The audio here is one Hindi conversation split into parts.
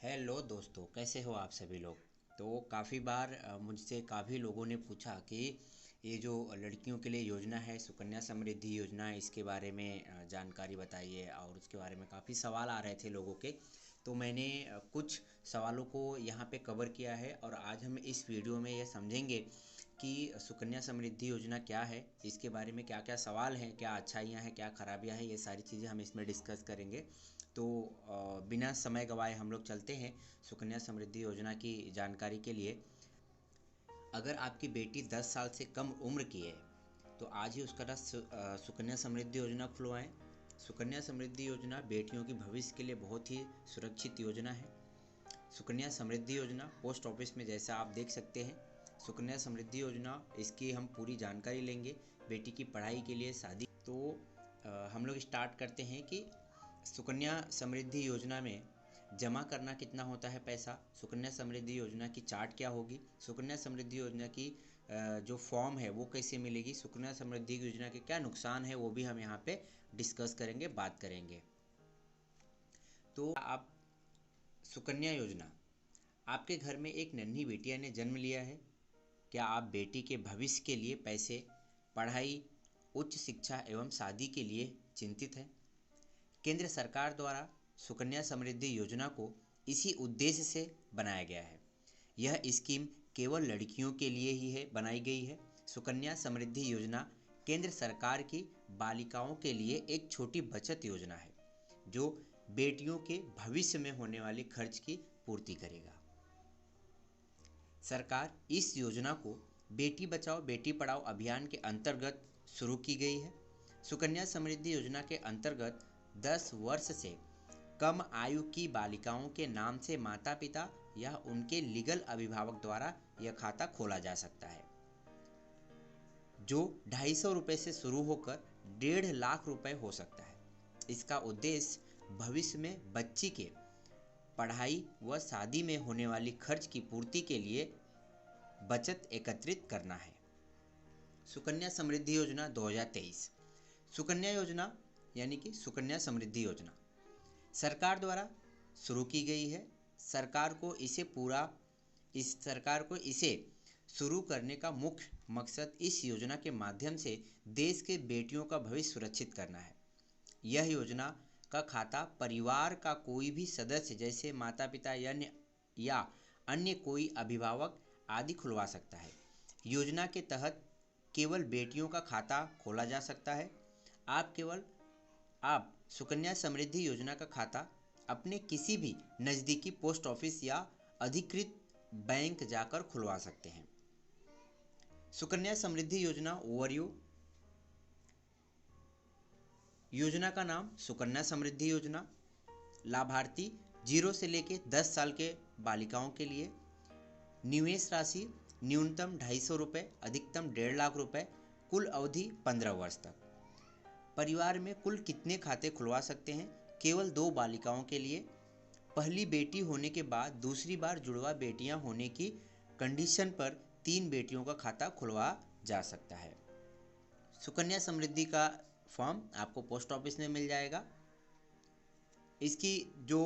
हेलो दोस्तों, कैसे हो आप सभी लोग। तो काफ़ी बार मुझसे काफ़ी लोगों ने पूछा कि ये जो लड़कियों के लिए योजना है सुकन्या समृद्धि योजना, इसके बारे में जानकारी बताइए। और उसके बारे में काफ़ी सवाल आ रहे थे लोगों के। तो मैंने कुछ सवालों को यहाँ पे कवर किया है और आज हम इस वीडियो में ये समझेंगे कि सुकन्या समृद्धि योजना क्या है, इसके बारे में क्या क्या सवाल हैं, क्या अच्छाइयाँ हैं, क्या खराबियाँ हैं, ये सारी चीज़ें हम इसमें डिस्कस करेंगे। तो बिना समय गवाए हम लोग चलते हैं सुकन्या समृद्धि योजना की जानकारी के लिए। अगर आपकी बेटी 10 साल से कम उम्र की है तो आज ही उसका सुकन्या समृद्धि योजना खुलवाएं। सुकन्या समृद्धि योजना बेटियों की भविष्य के लिए बहुत ही सुरक्षित योजना है। सुकन्या समृद्धि योजना पोस्ट ऑफिस में, जैसा आप देख सकते हैं, सुकन्या समृद्धि योजना, इसकी हम पूरी जानकारी लेंगे। बेटी की पढ़ाई के लिए, शादी। तो हम लोग स्टार्ट करते हैं कि सुकन्या समृद्धि योजना में जमा करना कितना होता है पैसा, सुकन्या समृद्धि योजना की चार्ट क्या होगी, सुकन्या समृद्धि योजना की जो फॉर्म है वो कैसे मिलेगी, सुकन्या समृद्धि योजना के क्या नुकसान है वो भी हम यहाँ पे डिस्कस करेंगे, बात करेंगे। तो आप सुकन्या योजना, आपके घर में एक नन्ही बेटिया ने जन्म लिया है। क्या आप बेटी के भविष्य के लिए पैसे, पढ़ाई, उच्च शिक्षा एवं शादी के लिए चिंतित हैं? केंद्र सरकार द्वारा सुकन्या समृद्धि योजना को इसी उद्देश्य से बनाया गया है। यह स्कीम केवल लड़कियों के लिए ही बनाई गई है। सुकन्या समृद्धि योजना केंद्र सरकार की बालिकाओं के लिए एक छोटी बचत योजना है जो बेटियों के भविष्य में होने वाले खर्च की पूर्ति करेगा। सरकार इस योजना को बेटी बचाओ बेटी पढ़ाओ अभियान के अंतर्गत शुरू की गई है। सुकन्या समृद्धि योजना के अंतर्गत 10 वर्ष से कम आयु की बालिकाओं के नाम से माता पिता या उनके लीगल अभिभावक द्वारा यह खाता खोला जा सकता है, जो 250 रुपये से शुरू होकर 1.5 लाख रुपए हो सकता है। इसका उद्देश्य भविष्य में बच्ची के पढ़ाई व शादी में होने वाली खर्च की पूर्ति के लिए बचत एकत्रित करना है। सुकन्या समृद्धि योजना 2023। सुकन्या योजना यानी कि सुकन्या समृद्धि योजना सरकार द्वारा शुरू की गई है। सरकार को इसे शुरू करने का मुख्य मकसद इस योजना के माध्यम से देश के बेटियों का भविष्य सुरक्षित करना है। यह योजना का खाता परिवार का कोई भी सदस्य जैसे माता पिता या अन्य कोई अभिभावक आदि खुलवा सकता है। योजना के तहत केवल बेटियों का खाता खोला जा सकता है। आप सुकन्या समृद्धि योजना का खाता अपने किसी भी नज़दीकी पोस्ट ऑफिस या अधिकृत बैंक जाकर खुलवा सकते हैं। सुकन्या समृद्धि योजना ओवरव्यू। योजना का नाम सुकन्या समृद्धि योजना। लाभार्थी 0 से लेकर 10 साल के बालिकाओं के लिए। निवेश राशि न्यूनतम 250 रुपये, अधिकतम 1.5 लाख रुपए। कुल अवधि 15 वर्ष तक। परिवार में कुल कितने खाते खुलवा सकते हैं? केवल 2 बालिकाओं के लिए। पहली बेटी होने के बाद दूसरी बार जुड़वा बेटियां होने की कंडीशन पर 3 बेटियों का खाता खुलवा जा सकता है। सुकन्या समृद्धि का फॉर्म आपको पोस्ट ऑफिस में मिल जाएगा। इसकी जो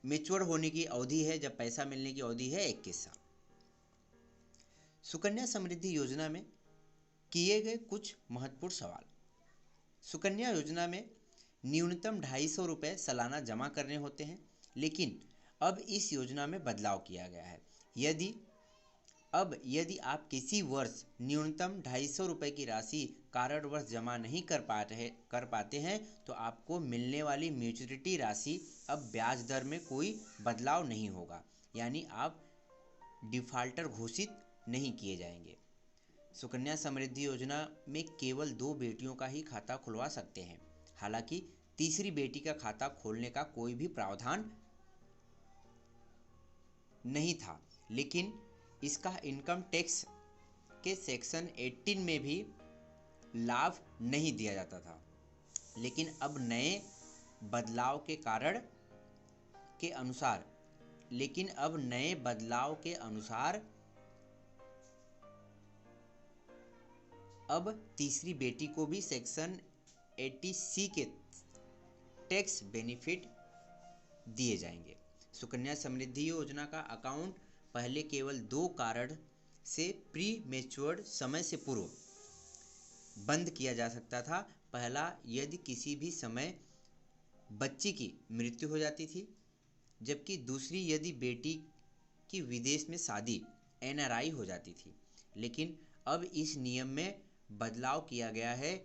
मैच्योर होने की अवधि है, जब पैसा मिलने की अवधि है, 21 साल। सुकन्या समृद्धि योजना में किए गए कुछ महत्वपूर्ण सवाल। सुकन्या योजना में न्यूनतम 250 रुपये सालाना जमा करने होते हैं, लेकिन अब इस योजना में बदलाव किया गया है। यदि आप किसी वर्ष न्यूनतम 250 रुपये की राशि कारणवश जमा नहीं कर पाते हैं तो आपको मिलने वाली मैच्योरिटी राशि अब ब्याज दर में कोई बदलाव नहीं होगा, यानी आप डिफ़ाल्टर घोषित नहीं किए जाएंगे। सुकन्या समृद्धि योजना में केवल 2 बेटियों का ही खाता खुलवा सकते हैं। हालांकि तीसरी बेटी का खाता खोलने का कोई भी प्रावधान नहीं था, लेकिन इसका इनकम टैक्स के सेक्शन 18 में भी लाभ नहीं दिया जाता था। लेकिन अब नए बदलाव के अनुसार अब तीसरी बेटी को भी सेक्शन 80C के टैक्स बेनिफिट दिए जाएंगे। सुकन्या समृद्धि योजना का अकाउंट पहले केवल 2 कारण से प्री मैच्योर्ड समय से पूर्व बंद किया जा सकता था। पहला, यदि किसी भी समय बच्ची की मृत्यु हो जाती थी, जबकि दूसरी, यदि बेटी की विदेश में शादी एनआरआई हो जाती थी। लेकिन अब इस नियम में बदलाव किया गया है।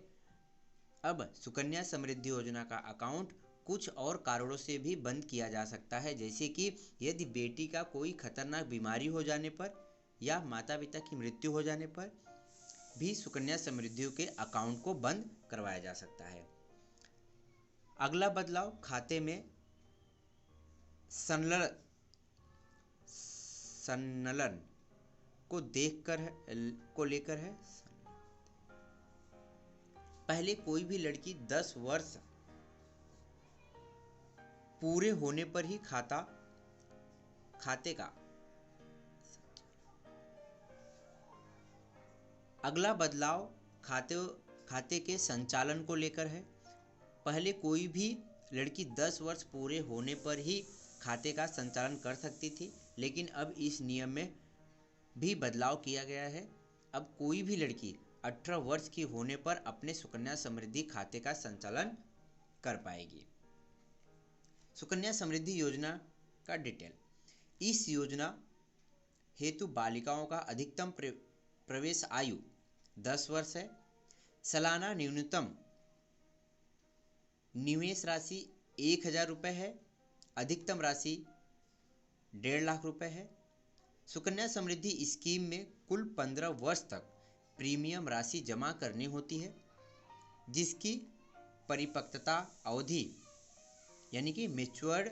अब सुकन्या समृद्धि योजना का अकाउंट कुछ और कारणों से भी बंद किया जा सकता है, जैसे कि यदि बेटी का कोई खतरनाक बीमारी हो जाने पर या माता पिता की मृत्यु हो जाने पर भी सुकन्या समृद्धि के अकाउंट को बंद करवाया जा सकता है। अगला बदलाव खाते में संलग्न को लेकर है। पहले कोई भी लड़की 10 वर्ष पूरे होने पर ही खाते का अगला बदलाव खाते के संचालन को लेकर है। पहले कोई भी लड़की 10 वर्ष पूरे होने पर ही खाते का संचालन कर सकती थी, लेकिन अब इस नियम में भी बदलाव किया गया है। अब कोई भी लड़की 18 वर्ष की होने पर अपने सुकन्या समृद्धि खाते का संचालन कर पाएगी। सुकन्या समृद्धि योजना का डिटेल। इस योजना हेतु बालिकाओं का अधिकतम प्रवेश आयु 10 वर्ष है। सालाना न्यूनतम निवेश राशि 1000 रुपये है। अधिकतम राशि 1.5 लाख रुपए है। सुकन्या समृद्धि स्कीम में कुल 15 वर्ष तक प्रीमियम राशि जमा करनी होती है, जिसकी परिपक्वता अवधि यानी कि मैच्योर्ड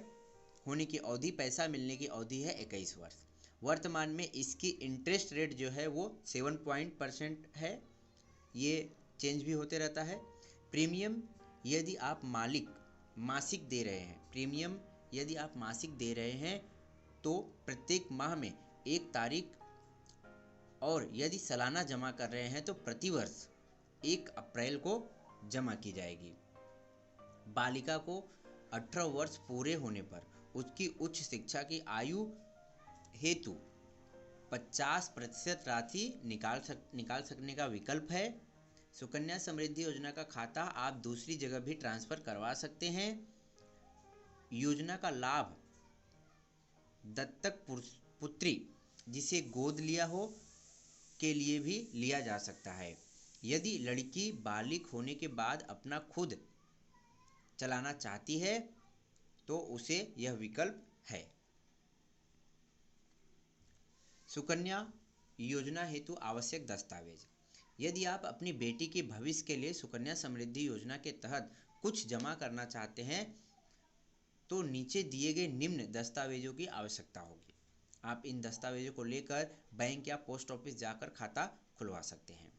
होने की अवधि, पैसा मिलने की अवधि है 21 वर्ष। वर्तमान में इसकी इंटरेस्ट रेट जो है वो 7% है। ये चेंज भी होते रहता है। प्रीमियम यदि आप मासिक दे रहे हैं तो प्रत्येक माह में 1 तारीख, और यदि सालाना जमा कर रहे हैं तो प्रतिवर्ष 1 अप्रैल को जमा की जाएगी। बालिका को 18 वर्ष पूरे होने पर उसकी उच्च शिक्षा की आयु हेतु 50% राशि निकाल सकने का विकल्प है। सुकन्या समृद्धि योजना का खाता आप दूसरी जगह भी ट्रांसफर करवा सकते हैं। योजना का लाभ दत्तक पुत्री जिसे गोद लिया हो के लिए भी लिया जा सकता है। यदि लड़की बालिग होने के बाद अपना खुद चलाना चाहती है तो उसे यह विकल्प है। सुकन्या योजना हेतु आवश्यक दस्तावेज। यदि आप अपनी बेटी के भविष्य के लिए सुकन्या समृद्धि योजना के तहत कुछ जमा करना चाहते हैं तो नीचे दिए गए निम्न दस्तावेजों की आवश्यकता होगी। आप इन दस्तावेजों को लेकर बैंक या पोस्ट ऑफिस जाकर खाता खुलवा सकते हैं।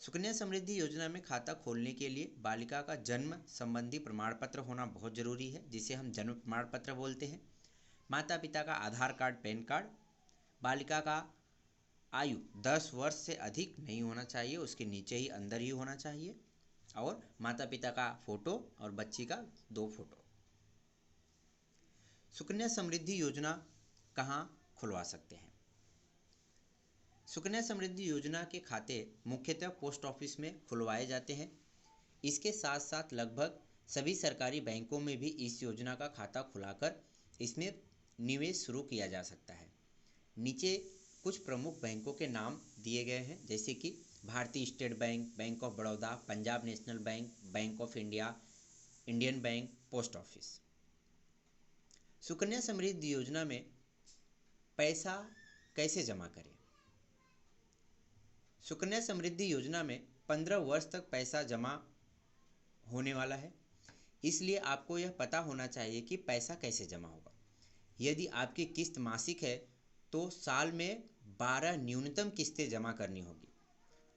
सुकन्या समृद्धि योजना में खाता खोलने के लिए बालिका का जन्म संबंधी प्रमाण पत्र होना बहुत ज़रूरी है, जिसे हम जन्म प्रमाण पत्र बोलते हैं। माता पिता का आधार कार्ड, पैन कार्ड। बालिका का आयु 10 वर्ष से अधिक नहीं होना चाहिए, उसके नीचे ही अंदर ही होना चाहिए। और माता पिता का फ़ोटो और बच्ची का 2 फोटो। सुकन्या समृद्धि योजना कहाँ खुलवा सकते हैं? सुकन्या समृद्धि योजना के खाते मुख्यतः पोस्ट ऑफिस में खुलवाए जाते हैं। इसके साथ साथ लगभग सभी सरकारी बैंकों में भी इस योजना का खाता खुलाकर इसमें निवेश शुरू किया जा सकता है। नीचे कुछ प्रमुख बैंकों के नाम दिए गए हैं, जैसे कि Bharatiya state bank, bank of Baroda, Punjab national bank, bank of India, Indian bank, post office. Sukanya Samriddhi Yojana में पैसा कैसे जमा करें? सुकन्या समृद्धि योजना में 15 वर्ष तक पैसा जमा होने वाला है, इसलिए आपको यह पता होना चाहिए कि पैसा कैसे जमा होगा। यदि आपकी किस्त मासिक है तो साल में 12 न्यूनतम किस्तें जमा करनी होगी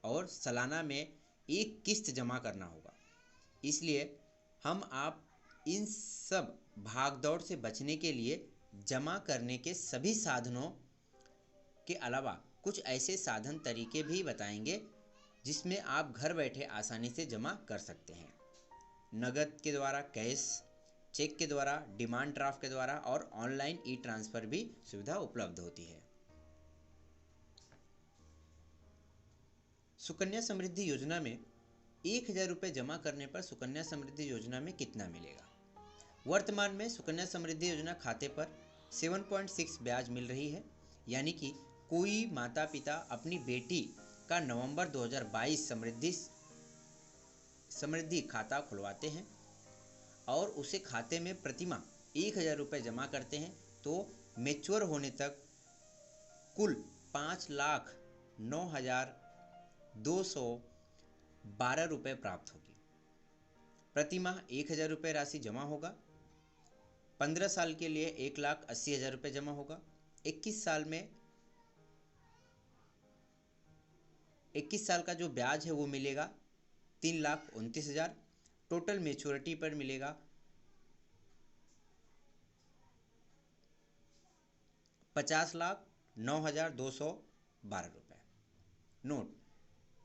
और सालाना में 1 किस्त जमा करना होगा। इसलिए आप इन सब भागदौड़ से बचने के लिए जमा करने के सभी साधनों के अलावा कुछ ऐसे साधन तरीके भी बताएंगे जिसमें आप घर बैठे आसानी से जमा कर सकते हैं। नगद के द्वारा कैश, चेक के द्वारा, डिमांड ड्राफ्ट के द्वारा और ऑनलाइन ई ट्रांसफ़र भी सुविधा उपलब्ध होती है। सुकन्या समृद्धि योजना में 1,000 रुपये जमा करने पर सुकन्या समृद्धि योजना में कितना मिलेगा? वर्तमान में सुकन्या समृद्धि योजना खाते पर 7.6 ब्याज मिल रही है। यानी कि कोई माता पिता अपनी बेटी का नवंबर 2022 समृद्धि खाता खुलवाते हैं और उसे खाते में प्रतिमाह 1,000 रुपये जमा करते हैं तो मैच्योर होने तक कुल 5,09,212 रुपये प्राप्त होगी। प्रतिमाह 1,000 रुपये राशि जमा होगा। 15 साल के लिए 1,80,000 रुपये जमा होगा। 21 साल का जो ब्याज है वो मिलेगा 3,29,000। टोटल मेच्योरिटी पर मिलेगा 50,09,212 रुपये। नोट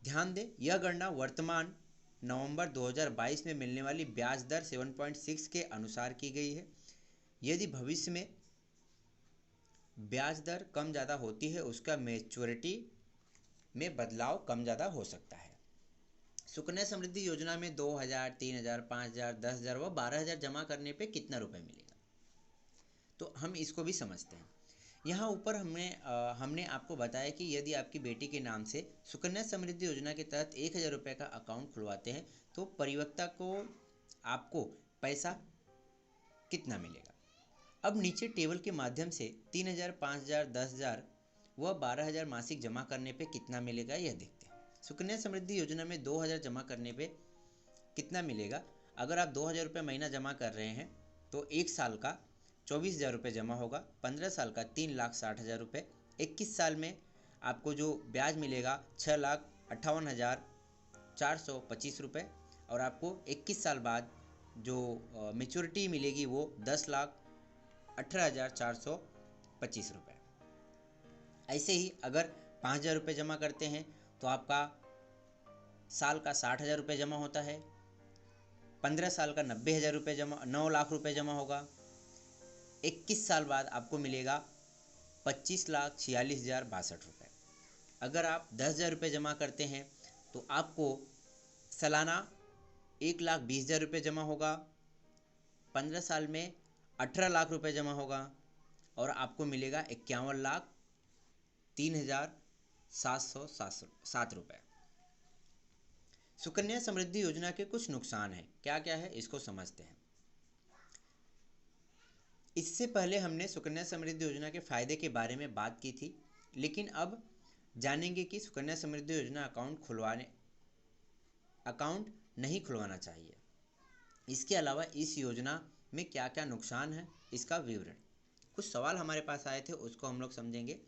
ध्यान दें, यह गणना वर्तमान नवंबर 2022 में मिलने वाली ब्याज दर 7.6 के अनुसार की गई है। यदि भविष्य में ब्याज दर कम ज़्यादा होती है उसका मैच्योरिटी में बदलाव कम ज़्यादा हो सकता है। सुकन्या समृद्धि योजना में 2,000, 3,000, 5,000, 10,000 व 12,000 जमा करने पे कितना रुपए मिलेगा, तो हम इसको भी समझते हैं। यहाँ ऊपर हमने आपको बताया कि यदि आपकी बेटी के नाम से सुकन्या समृद्धि योजना के तहत 1,000 रुपये का अकाउंट खुलवाते हैं तो परिपक्वता को आपको पैसा कितना मिलेगा। अब नीचे टेबल के माध्यम से 3,000, 5,000, 10,000 व 12,000 मासिक जमा करने पे कितना मिलेगा यह देखते हैं। सुकन्या समृद्धि योजना में 2,000 जमा करने पे कितना मिलेगा। अगर आप 2,000 रुपये महीना जमा कर रहे हैं तो 1 साल का 24,000 रुपये जमा होगा। 15 साल का 3,60,000 रुपये। 21 साल में आपको जो ब्याज मिलेगा 6,58,425 रुपये और आपको 21 साल बाद जो मेच्योरिटी मिलेगी वो 10,18,425 रुपये। ऐसे ही अगर 5,000 रुपये जमा करते हैं तो आपका साल का 60,000 रुपये जमा होता है। 15 साल का 90,000 रुपये जमा 9 लाख रुपये जमा होगा। 21 साल बाद आपको मिलेगा 25,46,062 रुपये। अगर आप 10,000 रुपये जमा करते हैं तो आपको सालाना 1,20,000 रुपये जमा होगा। 15 साल में 18 लाख रुपये जमा होगा और आपको मिलेगा 51,03,707 रुपये। सुकन्या समृद्धि योजना के कुछ नुकसान हैं, क्या क्या है इसको समझते हैं। इससे पहले हमने सुकन्या समृद्धि योजना के फायदे के बारे में बात की थी, लेकिन अब जानेंगे कि सुकन्या समृद्धि योजना अकाउंट नहीं खुलवाना चाहिए। इसके अलावा इस योजना में क्या क्या नुकसान है इसका विवरण। कुछ सवाल हमारे पास आए थे उसको हम लोग समझेंगे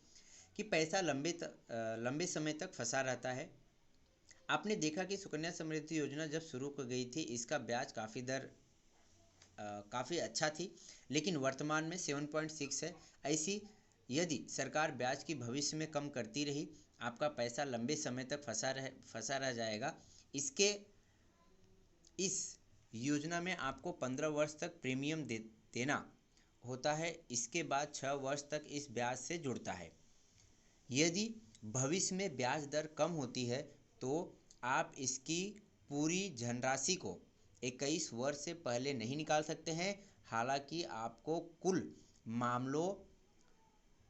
कि पैसा लंबे समय तक फंसा रहता है। आपने देखा कि सुकन्या समृद्धि योजना जब शुरू की गई थी इसका ब्याज काफ़ी अच्छा थी, लेकिन वर्तमान में 7.6 है। ऐसी यदि सरकार ब्याज की भविष्य में कम करती रही आपका पैसा लंबे समय तक फंसा रह जाएगा। इस योजना में आपको 15 वर्ष तक प्रीमियम देना होता है। इसके बाद 6 वर्ष तक इस ब्याज से जुड़ता है। यदि भविष्य में ब्याज दर कम होती है तो आप इसकी पूरी धनराशि को 21 वर्ष से पहले नहीं निकाल सकते हैं। हालांकि आपको कुल मामलों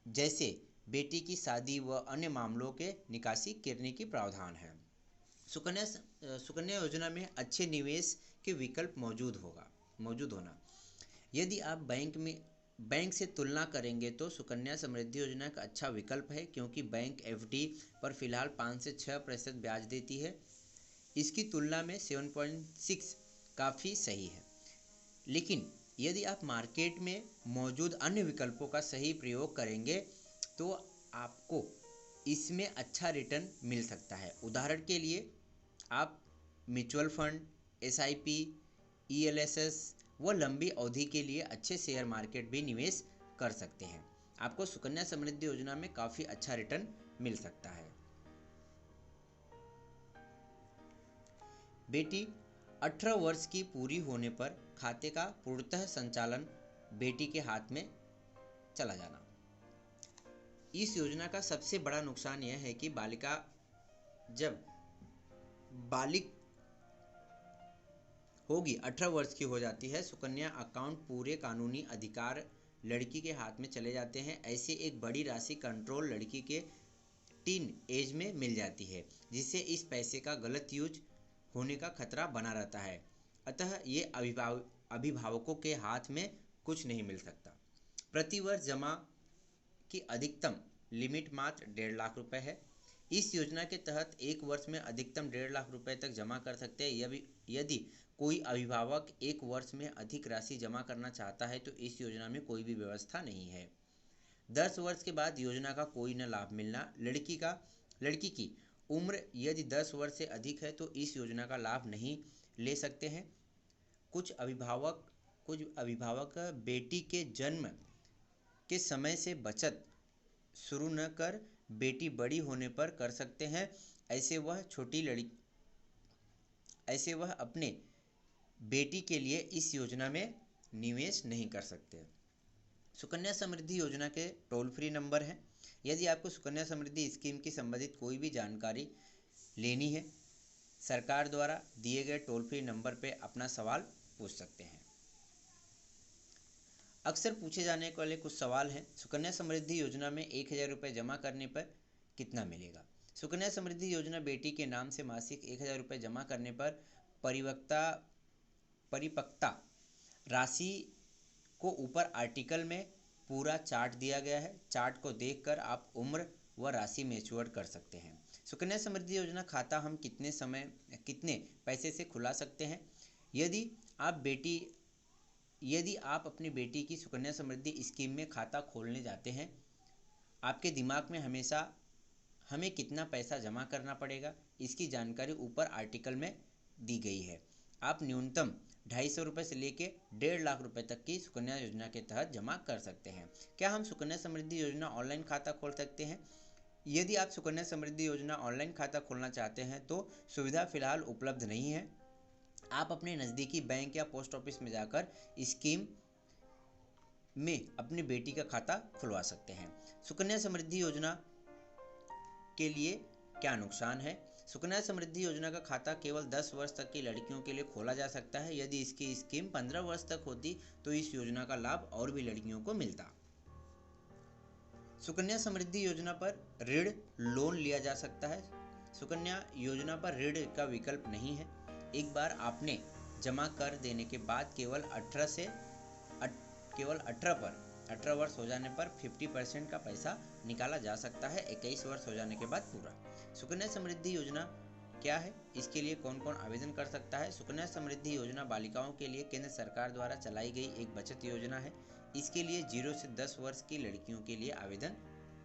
जैसे बेटी की शादी व अन्य मामलों के निकासी करने की प्रावधान है। सुकन्या योजना में अच्छे निवेश के विकल्प मौजूद होना। यदि आप बैंक से तुलना करेंगे तो सुकन्या समृद्धि योजना एक अच्छा विकल्प है, क्योंकि बैंक एफडी पर फिलहाल 5 से 6% ब्याज देती है। इसकी तुलना में 7.6 काफ़ी सही है। लेकिन यदि आप मार्केट में मौजूद अन्य विकल्पों का सही प्रयोग करेंगे तो आपको इसमें अच्छा रिटर्न मिल सकता है। उदाहरण के लिए आप म्यूचुअल फंड, एसआईपी, ईएलएसएस व लंबी अवधि के लिए अच्छे शेयर मार्केट भी निवेश कर सकते हैं। आपको सुकन्या समृद्धि योजना में काफ़ी अच्छा रिटर्न मिल सकता है। बेटी 18 वर्ष की पूरी होने पर खाते का पूर्णतः संचालन बेटी के हाथ में चला जाना। इस योजना का सबसे बड़ा नुकसान यह है कि जब बालिक होगी 18 वर्ष की हो जाती है, सुकन्या अकाउंट पूरे कानूनी अधिकार लड़की के हाथ में चले जाते हैं। ऐसे एक बड़ी राशि कंट्रोल लड़की के टीन एज में मिल जाती है, जिससे इस पैसे का गलत यूज होने का खतरा बना रहता है। अतः ये अभिभावकों के हाथ में कुछ नहीं मिल सकता। प्रतिवर्ष जमा की अधिकतम लिमिट मात्र 1.5 लाख रुपए है। इस योजना के तहत एक वर्ष में अधिकतम 1.5 लाख रुपए तक जमा कर सकते हैं। यदि कोई अभिभावक एक वर्ष में अधिक राशि जमा करना चाहता है तो इस योजना में कोई भी व्यवस्था नहीं है। 10 वर्ष के बाद योजना का कोई न लाभ मिलना। लड़की की उम्र यदि 10 वर्ष से अधिक है तो इस योजना का लाभ नहीं ले सकते हैं। कुछ अभिभावक बेटी के जन्म के समय से बचत शुरू न कर बेटी बड़ी होने पर कर सकते हैं। ऐसे वह अपने बेटी के लिए इस योजना में निवेश नहीं कर सकते। सुकन्या समृद्धि योजना के टोल फ्री नंबर हैं। यदि आपको सुकन्या समृद्धि स्कीम की संबंधित कोई भी जानकारी लेनी है, सरकार द्वारा दिए गए टोल फ्री नंबर पर अपना सवाल पूछ सकते हैं। अक्सर पूछे जाने वाले कुछ सवाल हैं। सुकन्या समृद्धि योजना में 1000 रुपये जमा करने पर कितना मिलेगा? सुकन्या समृद्धि योजना बेटी के नाम से मासिक 1000 रुपये जमा करने पर परिपक्वता राशि को ऊपर आर्टिकल में पूरा चार्ट दिया गया है। चार्ट को देखकर आप उम्र व राशि मैच्योर कर सकते हैं। सुकन्या समृद्धि योजना खाता हम कितने पैसे से खुला सकते हैं? यदि आप अपनी बेटी की सुकन्या समृद्धि स्कीम में खाता खोलने जाते हैं, आपके दिमाग में हमेशा हमें कितना पैसा जमा करना पड़ेगा, इसकी जानकारी ऊपर आर्टिकल में दी गई है। आप न्यूनतम 250 रुपये से लेकर 1.5 लाख रुपए तक की सुकन्या योजना के तहत जमा कर सकते हैं। क्या हम सुकन्या समृद्धि योजना ऑनलाइन खाता खोल सकते हैं? यदि आप सुकन्या समृद्धि योजना ऑनलाइन खाता खोलना चाहते हैं तो सुविधा फिलहाल उपलब्ध नहीं है। आप अपने नज़दीकी बैंक या पोस्ट ऑफिस में जाकर स्कीम में अपनी बेटी का खाता खुलवा सकते हैं। सुकन्या समृद्धि योजना के लिए क्या नुकसान है? सुकन्या समृद्धि योजना का खाता केवल 10 वर्ष तक की लड़कियों के लिए खोला जा सकता है। यदि इसकी स्कीम 15 वर्ष तक होती तो इस योजना का लाभ और भी लड़कियों को मिलता। सुकन्या समृद्धि योजना पर ऋण लोन लिया जा सकता है। सुकन्या योजना पर ऋण का विकल्प नहीं है। एक बार आपने जमा कर देने के बाद केवल 18 वर्ष हो जाने पर 50% का पैसा निकाला जा सकता है। 21 वर्ष हो जाने के बाद पूरा। सुकन्या समृद्धि योजना क्या है? इसके लिए कौन कौन आवेदन कर सकता है? सुकन्या समृद्धि योजना बालिकाओं के लिए केंद्र सरकार द्वारा चलाई गई एक बचत योजना है। इसके लिए 0 से 10 वर्ष की लड़कियों के लिए आवेदन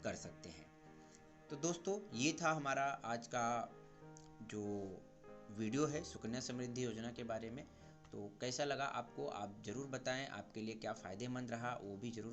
कर सकते हैं। तो दोस्तों, ये था हमारा आज का जो वीडियो है सुकन्या समृद्धि योजना के बारे में। तो कैसा लगा आपको, आप ज़रूर बताएं। आपके लिए क्या फ़ायदेमंद रहा वो भी ज़रूर